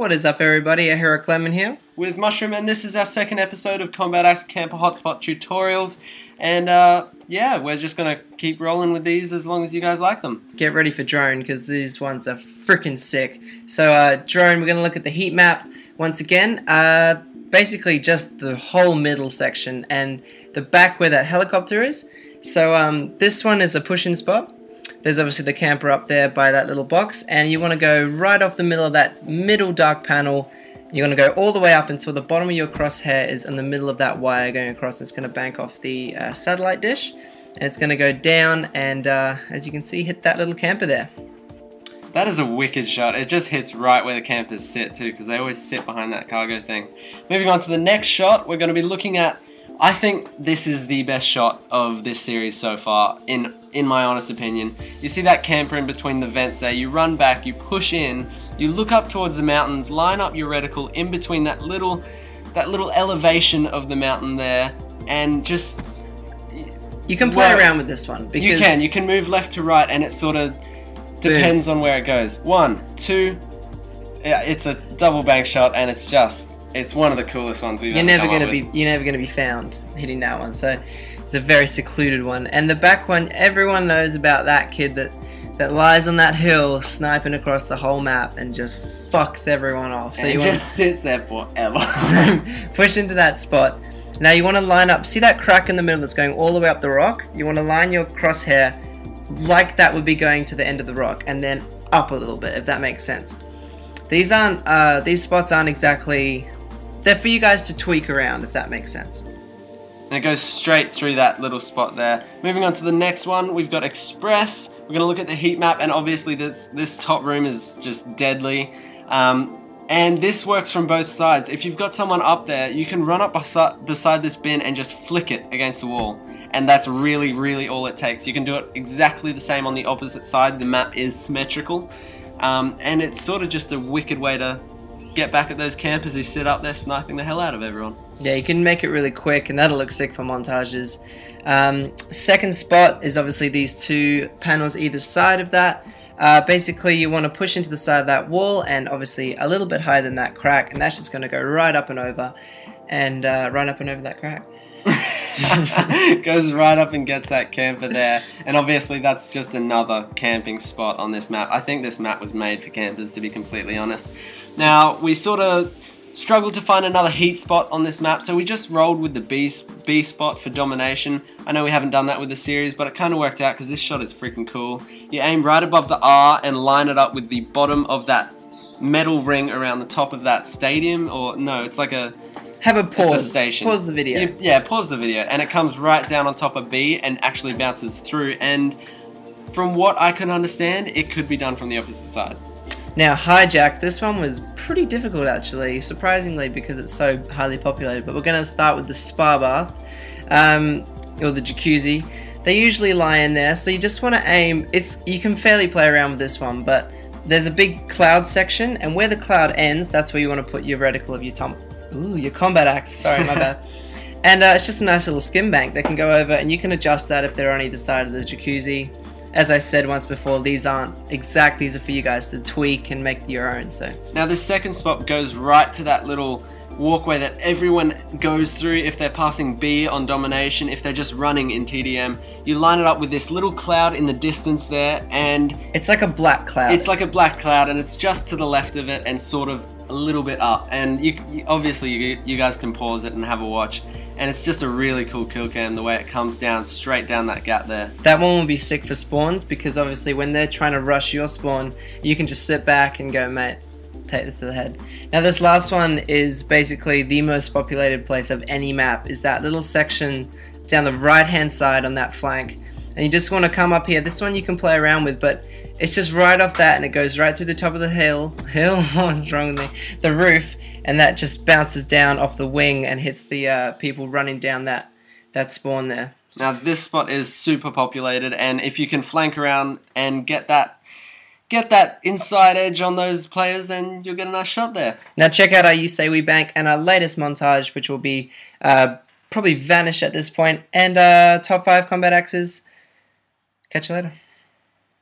What is up, everybody? Heroic Lemon here with Mushroom, and this is our second episode of Combat Axe Camper Hotspot tutorials. And yeah, we're just gonna keep rolling with these as long as you guys like them. Get ready for drone, because these ones are freaking sick. So drone, we're gonna look at the heat map once again. Basically just the whole middle section and the back where that helicopter is. So this one is a push-in spot. There's obviously the camper up there by that little box, and you want to go right off the middle of that middle dark panel. You're going to go all the way up until the bottom of your crosshair is in the middle of that wire going across. It's going to bank off the satellite dish, and it's going to go down and, as you can see, hit that little camper there. That is a wicked shot. It just hits right where the campers sit too, because they always sit behind that cargo thing. Moving on to the next shot, we're going to be looking at, I think this is the best shot of this series so far, in my honest opinion. You see that camper in between the vents there, you run back, you push in, you look up towards the mountains, line up your reticle in between that little elevation of the mountain there, and just... You can play around with this one. Because you can move left to right, and it sort of depends on where it goes. 1, 2, yeah, it's a double bank shot, and it's one of the coolest ones we've ever come up with. You're never gonna be found hitting that one. So it's a very secluded one. And the back one, everyone knows about that kid that lies on that hill sniping across the whole map and just fucks everyone off. So and just sits there forever. Push into that spot. Now you want to line up. See that crack in the middle that's going all the way up the rock? You want to line your crosshair like that would be going to the end of the rock, and then up a little bit, if that makes sense. These spots aren't exactly... They're for you guys to tweak around, if that makes sense. And it goes straight through that little spot there. Moving on to the next one, we've got Express. We're going to look at the heat map, and obviously this top room is just deadly. And this works from both sides. If you've got someone up there, you can run up beside this bin and just flick it against the wall. And that's really, really all it takes. You can do it exactly the same on the opposite side. The map is symmetrical. And it's sort of just a wicked way to get back at those campers who sit up there sniping the hell out of everyone. Yeah, you can make it really quick, and that'll look sick for montages. Second spot is obviously these two panels either side of that. Basically, you want to push into the side of that wall, and obviously a little bit higher than that crack, and that's just going to go right up and over, and run up and over that crack. Goes right up and gets that camper there, and obviously that's just another camping spot on this map. I think this map was made for campers, to be completely honest. Now, we sort of struggled to find another heat spot on this map, so we just rolled with the B spot for domination. I know we haven't done that with the series, but it kind of worked out because this shot is freaking cool. You aim right above the R and line it up with the bottom of that metal ring around the top of that stadium, or no, it's like a... Have a pause. It's a station. Pause the video. Yeah, pause the video, and it comes right down on top of B and actually bounces through, and from what I can understand, it could be done from the opposite side. Now, Hijack, this one was pretty difficult actually, surprisingly, because it's so highly populated, but we're going to start with the spa bath, or the jacuzzi. They usually lie in there, so you just want to aim. You can fairly play around with this one, but there's a big cloud section, and where the cloud ends, that's where you want to put your reticle of your combat axe, sorry, my bad. And it's just a nice little skim bank that can go over, and you can adjust that if they're on either side of the jacuzzi. As I said once before, these aren't exact, these are for you guys to tweak and make your own. So now this second spot goes right to that little walkway that everyone goes through if they're passing B on domination, if they're just running in TDM. You line it up with this little cloud in the distance there, and it's like a black cloud. It's like a black cloud, and it's just to the left of it and sort of a little bit up, and obviously you guys can pause it and have a watch, and it's just a really cool kill cam the way it comes down straight down that gap there. That one will be sick for spawns, because obviously when they're trying to rush your spawn, you can just sit back and go, mate, take this to the head. Now this last one is basically the most populated place of any map, is that little section down the right hand side on that flank, and you just want to come up here. This one you can play around with, but it's just right off that, and it goes right through the top of the hill, what's wrong with me, the roof, and that just bounces down off the wing and hits the people running down that spawn there. Now this spot is super populated, and if you can flank around and get that inside edge on those players, then you'll get a nice shot there. Now check out our You Say We Bank and our latest montage, which will be probably vanish at this point, and top 5 combat axes. Catch you later.